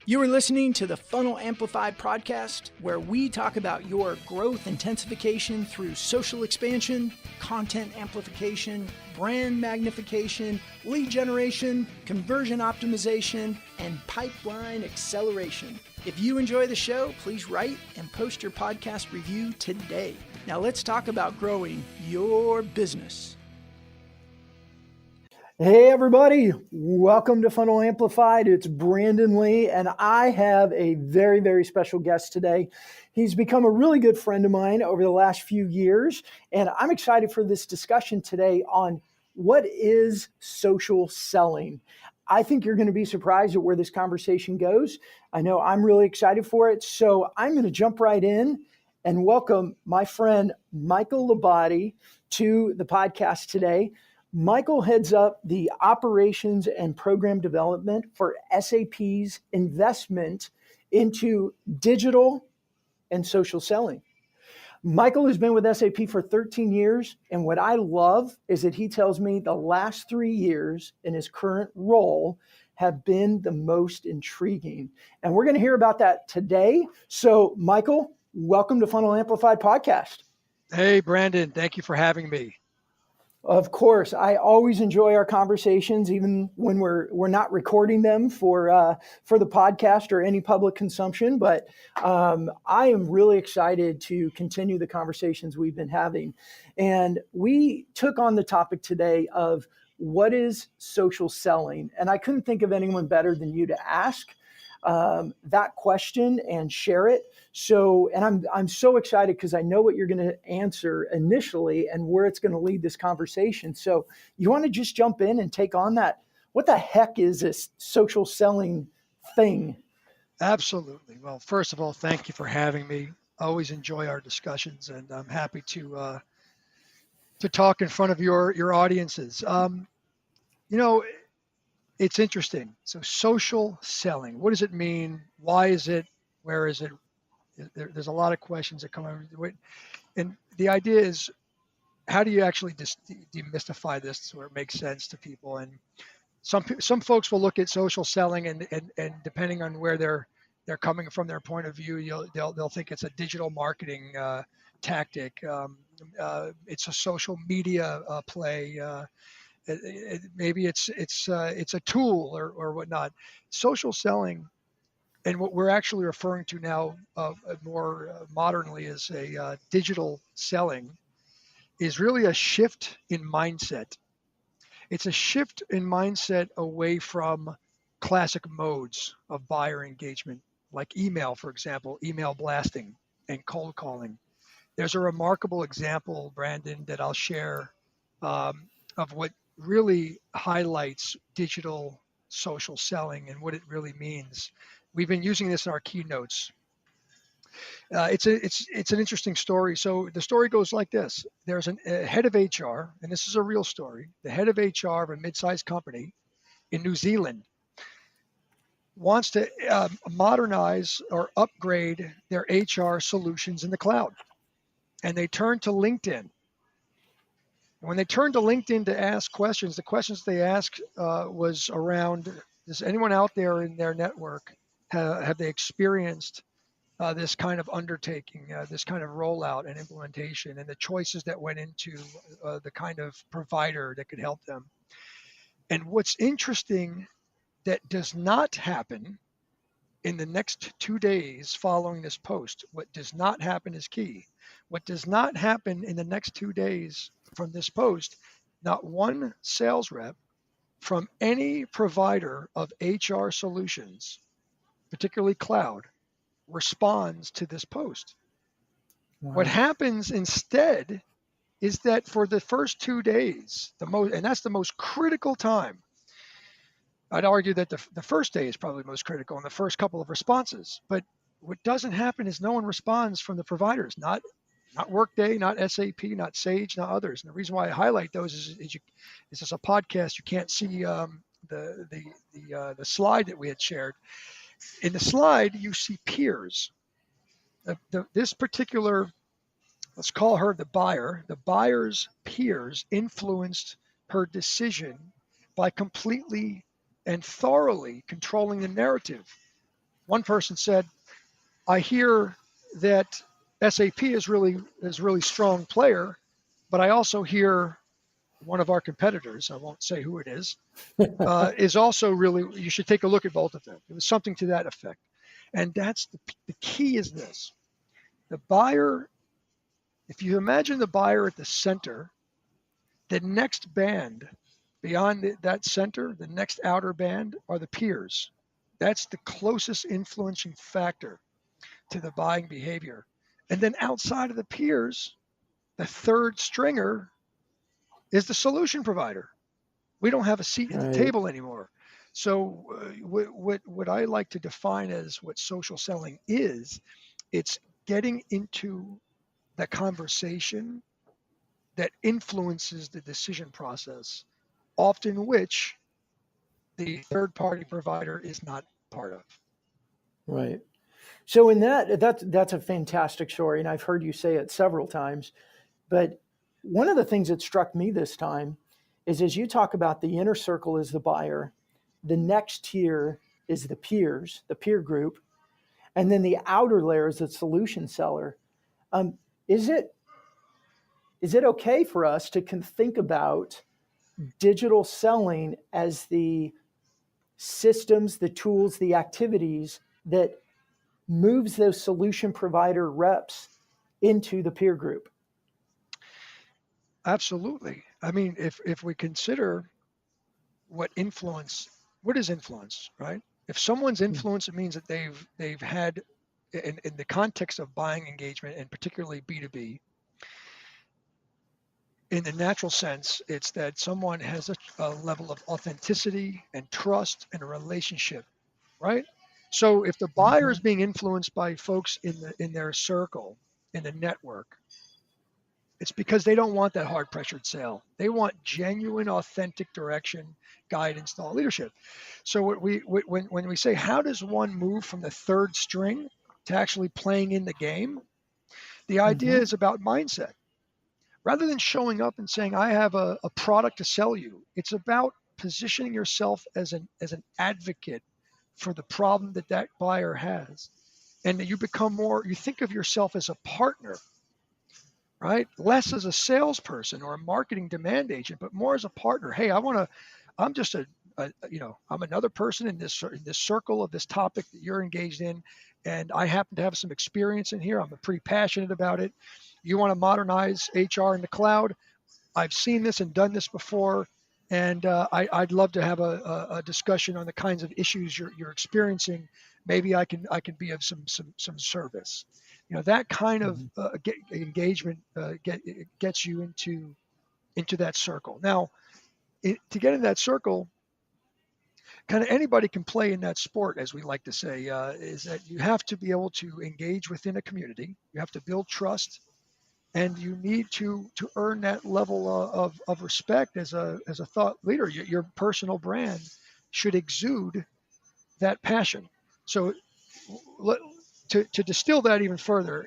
You are listening to the FunnelAmplified Podcast, where we talk about your growth intensification through social expansion, content amplification, brand magnification, lead generation, conversion optimization, and pipeline acceleration. If you enjoy the show, please write and post your podcast review today. Now let's talk about growing your business. Hey everybody, welcome to Funnel Amplified. It's Brandon Lee, and I have a very, very special guest today. He's become a really good friend of mine over the last few years, and I'm excited for this discussion today on what is social selling. I think you're going to be surprised at where this conversation goes. I know I'm really excited for it, so I'm going to jump right in and welcome my friend Michael Labate to the podcast today. Michael heads up the operations and program development for SAP's investment into digital and social selling. Michael has been with SAP for 13 years, and what I love is that he tells me the last 3 years in his current role have been the most intriguing. And we're going to hear about that today. So, Michael, welcome to Funnel Amplified Podcast. Hey, Brandon, thank you for having me. Of course, I always enjoy our conversations, even when we're not recording them for the podcast or any public consumption. But I am really excited to continue the conversations we've been having. And we took on the topic today of what is social selling, and I couldn't think of anyone better than you to ask that question and share it. So, and I'm so excited because I know what you're going to answer initially and where it's going to lead this conversation. So you want to just jump in and take on that. What the heck is this social selling thing? Absolutely. Well, first of all, thank you for having me. I always enjoy our discussions, and I'm happy to talk in front of your audiences. It's interesting. So social selling, what does it mean? Why is it? Where is it? There's a lot of questions that come up. And the idea is, how do you actually demystify this where it makes sense to people? And some folks will look at social selling and depending on where they're coming from, their point of view, they'll think it's a digital marketing tactic. It's a social media play. Maybe it's a tool or whatnot. Social selling, and what we're actually referring to now more modernly as a digital selling, is really a shift in mindset. It's a shift in mindset away from classic modes of buyer engagement, like email, for example, email blasting and cold calling. There's a remarkable example, Brandon, that I'll share of what really highlights digital social selling and what it really means. We've been using this in our keynotes. It's an interesting story. So the story goes like this. There's a head of HR, and this is a real story. The head of HR of a mid-sized company in New Zealand wants to modernize or upgrade their HR solutions in the cloud. And they turn to LinkedIn. When they turned to LinkedIn to ask questions, the questions they asked was around, does anyone out there in their network have they experienced this kind of undertaking, this kind of rollout and implementation, and the choices that went into the kind of provider that could help them? And what's interesting that does not happen in the next 2 days following this post, what does not happen is key. What does not happen in the next 2 days from this post, not one sales rep from any provider of HR solutions, particularly cloud, responds to this post. Wow. What happens instead is that for the first 2 days, and that's the most critical time. I'd argue that the first day is probably most critical in the first couple of responses. But what doesn't happen is no one responds from the providers, not Workday, not SAP, not Sage, not others. And the reason why I highlight those is this is a podcast. You can't see the slide that we had shared. In the slide, you see peers. This particular, let's call her the buyer. The buyer's peers influenced her decision by completely and thoroughly controlling the narrative One person said, I hear that SAP is really strong player, but I also hear one of our competitors, I won't say who it is also really, you should take a look at both of them. It was something to that effect. And that's the key is this. The buyer, if you imagine the buyer at the center, the next band beyond that center, the next outer band are the peers. That's the closest influencing factor to the buying behavior. And then outside of the peers, the third stringer is the solution provider. We don't have a seat at the table anymore. So what I like to define as what social selling is, it's getting into the conversation that influences the decision process, often which the third party provider is not part of. Right. So in that's a fantastic story, and I've heard you say it several times. But one of the things that struck me this time is as you talk about the inner circle is the buyer, the next tier is the peers, the peer group, and then the outer layer is the solution seller. Is it okay for us to think about digital selling as the systems, the tools, the activities that moves those solution provider reps into the peer group? Absolutely. I mean, if we consider what is influence, right? If someone's influence, it means that they've had in the context of buying engagement and particularly B2B, in the natural sense, it's that someone has a level of authenticity and trust and a relationship, right? So if the buyer is being influenced by folks in their circle, in the network, it's because they don't want that hard pressured sale. They want genuine, authentic direction, guidance, thought leadership. So when we say, how does one move from the third string to actually playing in the game? The idea is about mindset. Rather than showing up and saying, I have a product to sell you, it's about positioning yourself as an advocate for the problem that buyer has. And that you think of yourself as a partner, right? Less as a salesperson or a marketing demand agent, but more as a partner. Hey, I'm just I'm another person in this circle of this topic that you're engaged in. And I happen to have some experience in here. I'm pretty passionate about it. You want to modernize HR in the cloud? I've seen this and done this before, and I'd love to have a discussion on the kinds of issues you're experiencing. Maybe I can be of some service. That kind of engagement gets you into that circle. Now, to get in that circle, kind of anybody can play in that sport, as we like to say. Is that you have to be able to engage within a community. You have to build trust. And you need to earn that level of respect as a thought leader. Your personal brand should exude that passion. So to distill that even further,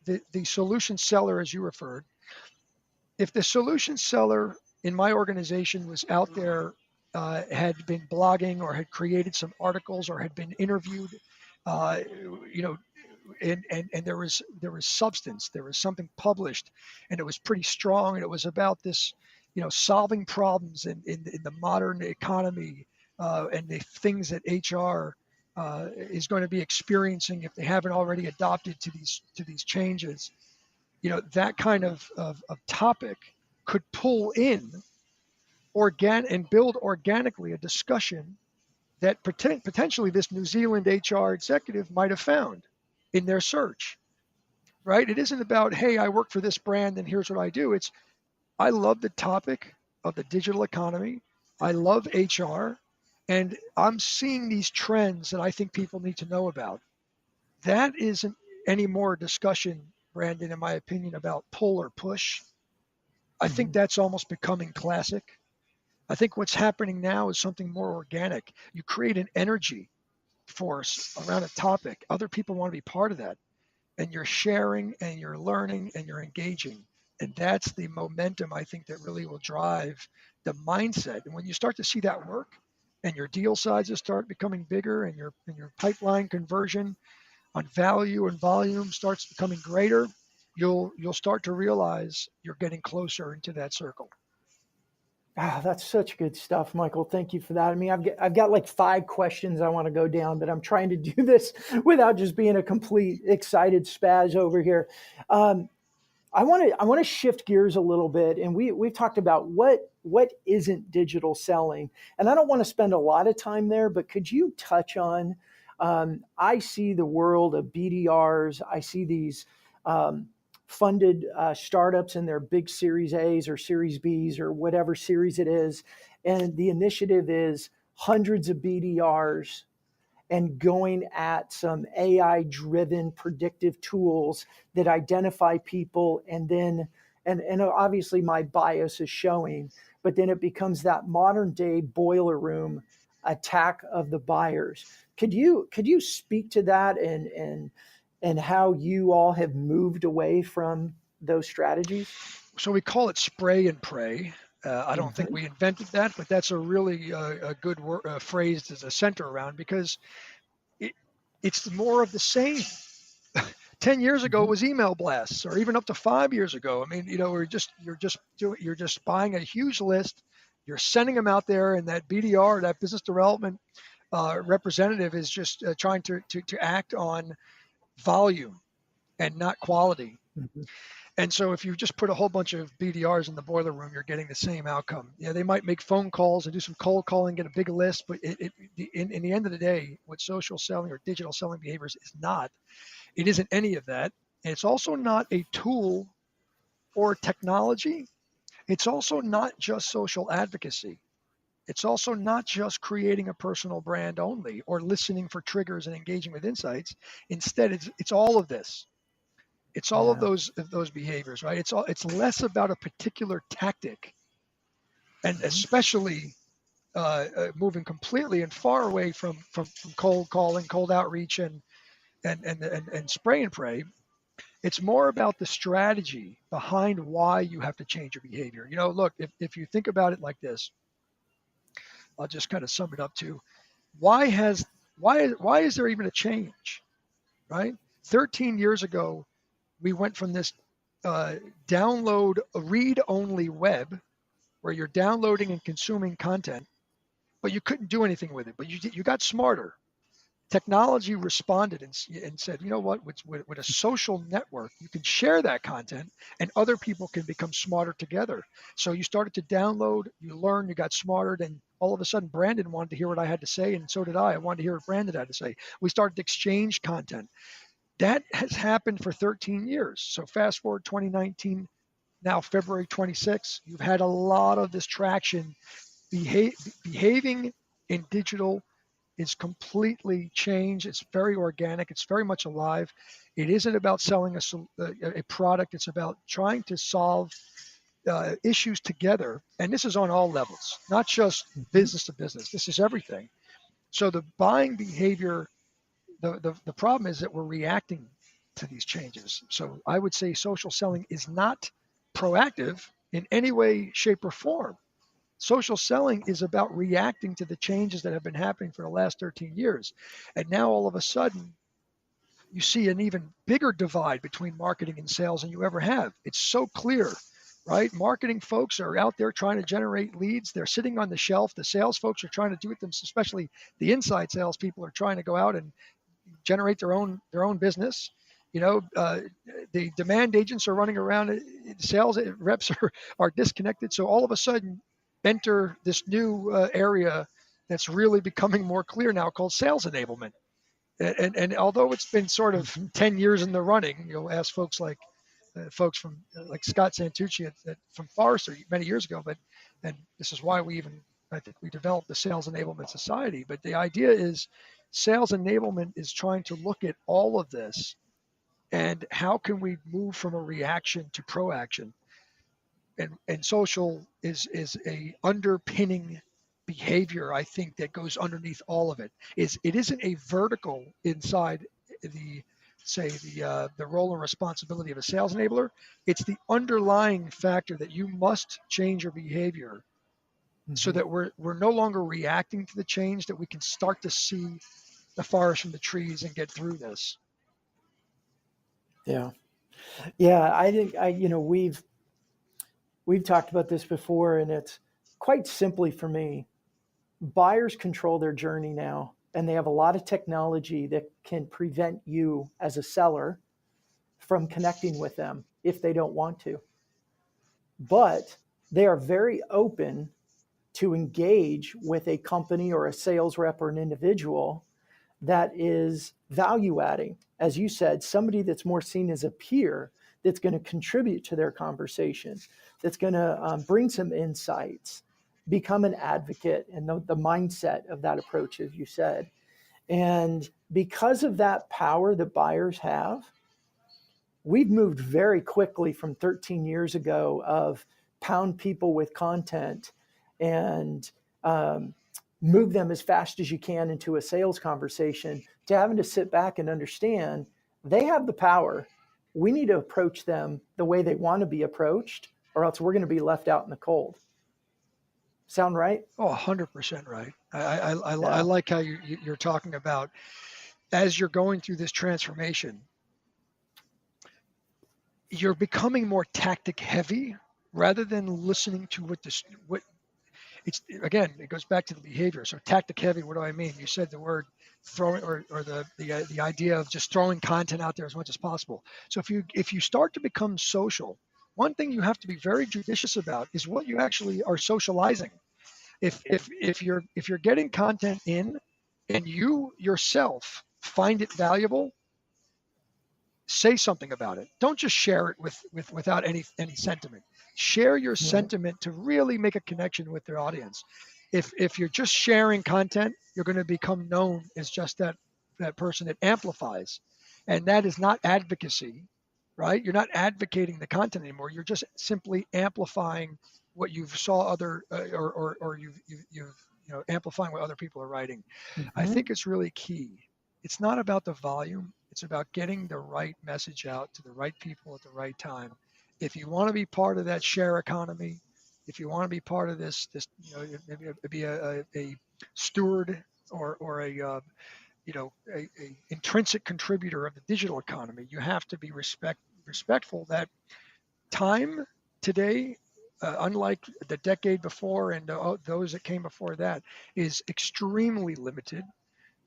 the solution seller, as you referred, if the solution seller in my organization was out there, had been blogging or had created some articles or had been interviewed, and there was substance, there was something published, and it was pretty strong, and it was about this, solving problems in the modern economy, and the things that HR is going to be experiencing if they haven't already adopted to these changes. That kind of topic could pull in and build organically a discussion that potentially this New Zealand HR executive might have found in their search, right? It isn't about, hey, I work for this brand and here's what I do. It's, I love the topic of the digital economy. I love HR, and I'm seeing these trends that I think people need to know about. That isn't any more discussion, Brandon, in my opinion, about pull or push. I think that's almost becoming classic. I think what's happening now is something more organic. You create an energy force around a topic. Other people want to be part of that. And you're sharing and you're learning and you're engaging. And that's the momentum, I think, that really will drive the mindset. And when you start to see that work, and your deal sizes start becoming bigger, and your pipeline conversion on value and volume starts becoming greater, you'll start to realize you're getting closer into that circle. Ah, that's such good stuff, Michael. Thank you for that. I mean, I've got like 5 questions I want to go down, but I'm trying to do this without just being a complete excited spaz over here. I want to shift gears a little bit, and we've talked about what isn't digital selling, and I don't want to spend a lot of time there, but could you touch on? I see the world of BDRs. I see these funded startups in their big Series A's or Series B's or whatever series it is, and the initiative is hundreds of BDRs and going at some AI-driven predictive tools that identify people, and then and obviously my bias is showing, but then it becomes that modern day boiler room attack of the buyers. Could you speak to that and how you all have moved away from those strategies? So we call it spray and pray. I don't think we invented that, but that's a really a good phrase to center around, because it's more of the same. 10 years ago, it was email blasts, or even up to 5 years ago. I mean, you're just buying a huge list, you're sending them out there, and that BDR, that business development representative, is just trying to act on volume and not quality. Mm-hmm. And so if you just put a whole bunch of BDRs in the boiler room, you're getting the same outcome. Yeah, they might make phone calls and do some cold calling, get a big list, but in the end of the day, what social selling or digital selling behaviors is not, it isn't any of that. And it's also not a tool or technology. It's also not just social advocacy. It's also not just creating a personal brand only, or listening for triggers and engaging with insights. Instead, it's all of this. It's all of those behaviors, right? It's less about a particular tactic, and especially moving completely and far away from cold calling, cold outreach, and spray and pray. It's more about the strategy behind why you have to change your behavior. Look, if you think about it like this, I'll just kind of sum it up to why is there even a change, right? 13 years ago, we went from this download read-only web, where you're downloading and consuming content, but you couldn't do anything with it. But you got smarter. Technology responded and said, you know what, with a social network, you can share that content and other people can become smarter together. So you started to download, you learned, you got smarter, and all of a sudden Brandon wanted to hear what I had to say, and so did I. I wanted to hear what Brandon had to say. We started to exchange content. That has happened for 13 years. So fast forward 2019, now February 26, you've had a lot of this traction. Behaving in digital is completely changed. It's very organic. It's very much alive. It isn't about selling a product. It's about trying to solve issues together. And this is on all levels, not just business to business. This is everything. So the buying behavior, the problem is that we're reacting to these changes. So I would say social selling is not proactive in any way, shape, or form. Social selling is about reacting to the changes that have been happening for the last 13 years. And now all of a sudden, you see an even bigger divide between marketing and sales than you ever have. It's so clear, right? Marketing folks are out there trying to generate leads. They're sitting on the shelf. The sales folks are trying to do it themselves, especially the inside sales people are trying to go out and generate their own business. The demand agents are running around. Sales reps are disconnected. So all of a sudden, enter this new area that's really becoming more clear now, called sales enablement. And although it's been sort of 10 years in the running, you'll ask folks from like Scott Santucci from Forrester many years ago, and this is why I think we developed the Sales Enablement Society. But the idea is sales enablement is trying to look at all of this and how can we move from a reaction to proaction. And social is a underpinning behavior, I think, that goes underneath all of it. It isn't a vertical inside the role and responsibility of a sales enabler. It's the underlying factor that you must change your behavior so that we're no longer reacting to the change, that we can start to see the forest from the trees and get through this. Yeah. Yeah. I think we've talked about this before, and it's quite simply for me, buyers control their journey now, and they have a lot of technology that can prevent you as a seller from connecting with them if they don't want to. But they are very open to engage with a company or a sales rep or an individual that is value adding. As you said, somebody that's more seen as a peer, that's going to contribute to their conversation, that's going to bring some insights, become an advocate, and the mindset of that approach, as you said. And because of that power that buyers have, we've moved very quickly from 13 years ago of pound people with content and move them as fast as you can into a sales conversation, to having to sit back and understand they have the power. We need to approach them the way they want to be approached, or else we're going to be left out in the cold. Sound right? Oh, 100% right. I like how you're talking about, as you're going through this transformation, you're becoming more tactic heavy rather than listening to what it's, again, it goes back to the behavior. So tactic heavy, what do I mean? You said the word throwing, or the idea of just throwing content out there as much as possible. So if you start to become social, one thing you have to be very judicious about is what you actually are socializing. If you're getting content in and you yourself find it valuable, say something about it. Don't just share it without any sentiment. Share your sentiment to really make a connection with their audience. If you're just sharing content, you're going to become known as just that person that amplifies, and that is not advocacy, right? You're not advocating the content anymore. You're just simply amplifying what you saw other or you've amplifying what other people are writing. I think it's really key. It's not about the volume. It's about getting the right message out to the right people at the right time. If you want to be part of that share economy, if you want to be part of this, maybe be a steward or a intrinsic contributor of the digital economy, you have to be respectful that time today, unlike the decade before and those that came before that, is extremely limited.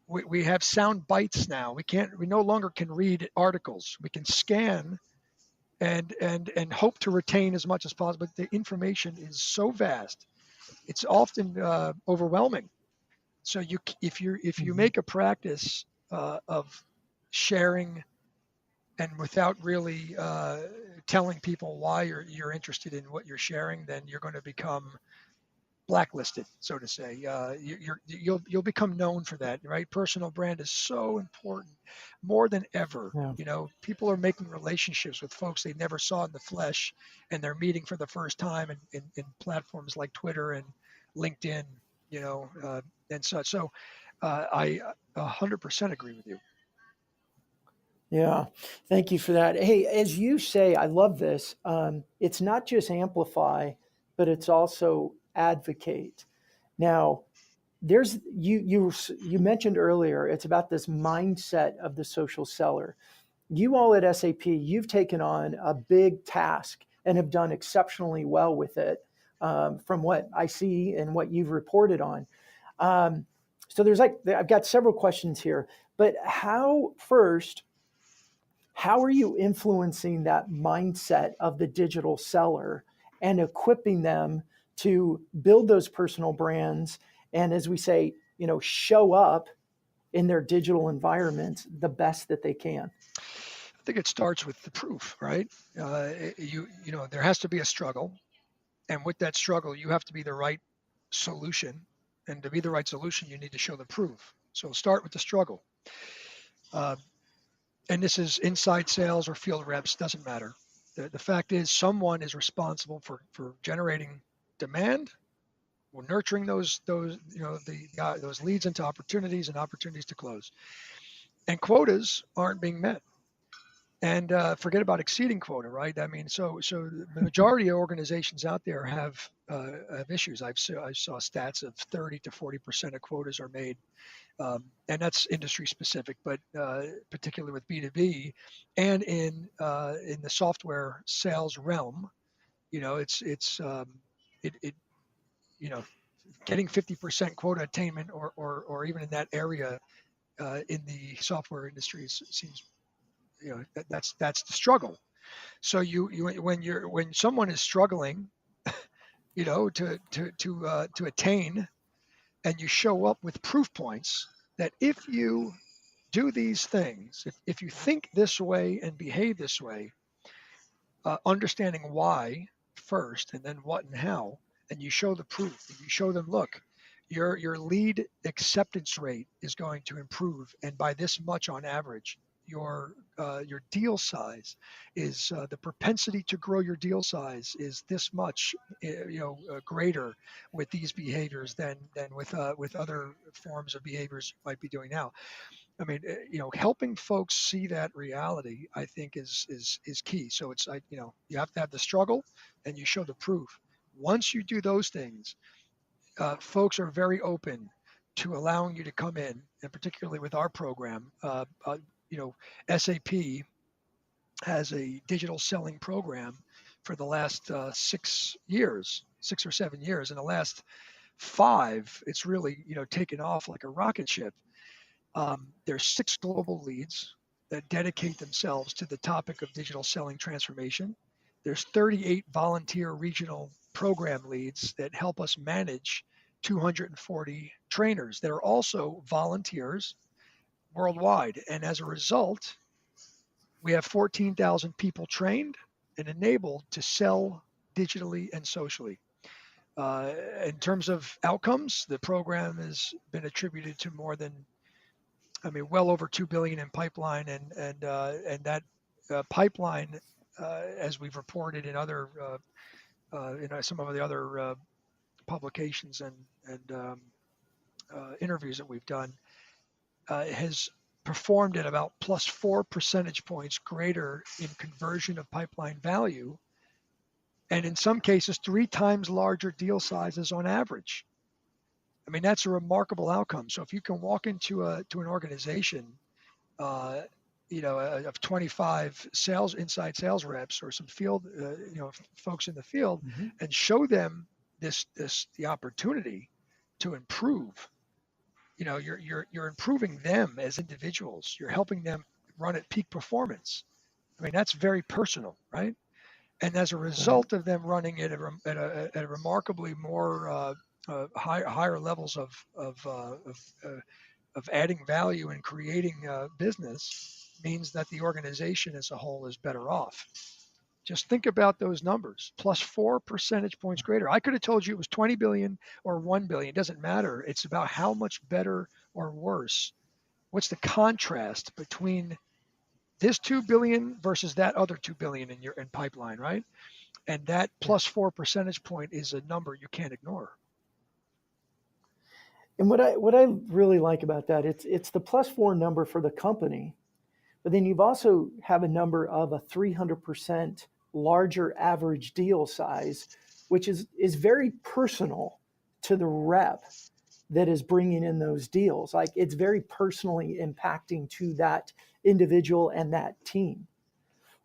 We have sound bites now. We no longer can read articles. We can scan and hope to retain as much as possible. But the information is so vast, it's often overwhelming. So if you make a practice of sharing, and without really telling people why you're interested in what you're sharing, then you're going to become blacklisted, so to say. You'll become known for that, right? Personal brand is so important, more than ever. Yeah. People are making relationships with folks they never saw in the flesh, and they're meeting for the first time in platforms like Twitter and LinkedIn, and such. So I 100% agree with you. Yeah, thank you for that. Hey, as you say, I love this. It's not just amplify, but it's also advocate. Now, there's you mentioned earlier, it's about this mindset of the social seller. You all at SAP, you've taken on a big task and have done exceptionally well with it, from what I see and what you've reported on. So I've got several questions here, but how are you influencing that mindset of the digital seller and equipping them to build those personal brands and, as we say, show up in their digital environment the best that they can? I think it starts with the proof, right? There has to be a struggle, and with that struggle, you have to be the right solution, and to be the right solution, you need to show the proof. So start with the struggle. And this is inside sales or field reps, doesn't matter. The fact is, someone is responsible for generating demand, or nurturing those leads into opportunities and opportunities to close. And quotas aren't being met. and forget about exceeding quota, right? I mean, so the majority of organizations out there have issues. I saw stats of 30 to 40% of quotas are made, and that's industry specific, but particularly with B2B and in the software sales realm, it getting 50% quota attainment or even in that area in the software industry seems that's the struggle. So when someone is struggling, to attain, and you show up with proof points that if you do these things, if you think this way and behave this way, understanding why first and then what and how, and you show the proof, and you show them, look, your lead acceptance rate is going to improve, and by this much on average, your deal size is the propensity to grow your deal size is this much greater with these behaviors than with other forms of behaviors you might be doing now. I mean, helping folks see that reality, I think, is key. So it's like, you have to have the struggle, and you show the proof. Once you do those things, folks are very open to allowing you to come in, and particularly with our program, SAP has a digital selling program for the last 6 or 7 years. In the last 5, it's really taken off like a rocket ship. There's 6 global leads that dedicate themselves to the topic of digital selling transformation. There's 38 volunteer regional program leads that help us manage 240 trainers that are also volunteers worldwide. And as a result, we have 14,000 people trained and enabled to sell digitally and socially. In terms of outcomes, the program has been attributed to well over 2 billion in pipeline, and that pipeline, as we've reported in other some of the other publications and interviews that we've done, has performed at about plus 4 percentage points greater in conversion of pipeline value, and in some cases 3 times larger deal sizes on average. I mean, that's a remarkable outcome. So if you can walk into an organization, of 25 inside sales reps or some field, folks in the field, Mm-hmm. and show them the opportunity to improve, you're improving them as individuals. You're helping them run at peak performance. I mean, that's very personal, right? And as a result of them running it at a remarkably more higher levels of adding value and creating business, means that the organization as a whole is better off. Just think about those numbers, plus 4 percentage points greater. I could have told you it was 20 billion or 1 billion. It doesn't matter. It's about how much better or worse. What's the contrast between this 2 billion versus that other 2 billion in pipeline, right? And that plus 4 percentage point is a number you can't ignore. And what I really like about that, it's the plus 4 number for the company, but then you've also have a number of a 300% larger average deal size, which is very personal to the rep that is bringing in those deals. Like, it's very personally impacting to that individual and that team,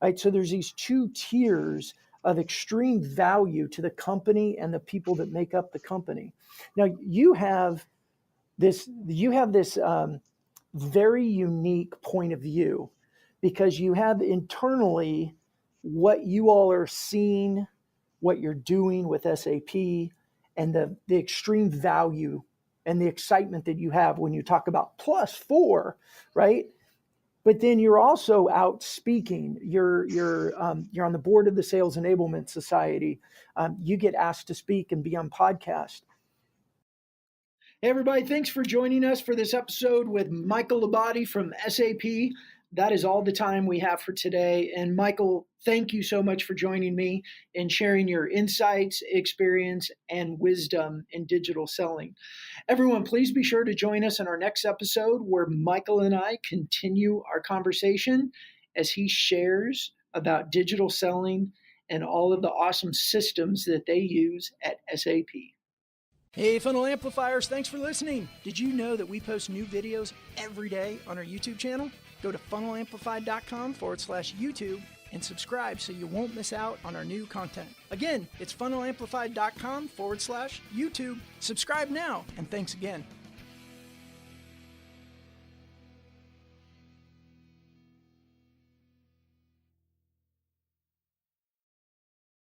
right? So there's these 2 tiers of extreme value to the company and the people that make up the company. Now you have this very unique point of view, because you have internally what you all are seeing, what you're doing with SAP, and the extreme value and the excitement that you have when you talk about plus 4, right? But then you're also out speaking. You're on the board of the Sales Enablement Society. You get asked to speak and be on podcast. Hey, everybody, thanks for joining us for this episode with Michael Labate from SAP. That is all the time we have for today. And Michael, thank you so much for joining me and sharing your insights, experience, and wisdom in digital selling. Everyone, please be sure to join us in our next episode, where Michael and I continue our conversation as he shares about digital selling and all of the awesome systems that they use at SAP. Hey, Funnel Amplifiers, thanks for listening. Did you know that we post new videos every day on our YouTube channel? Go to FunnelAmplified.com/YouTube and subscribe so you won't miss out on our new content. Again, it's FunnelAmplified.com/YouTube. Subscribe now, and thanks again.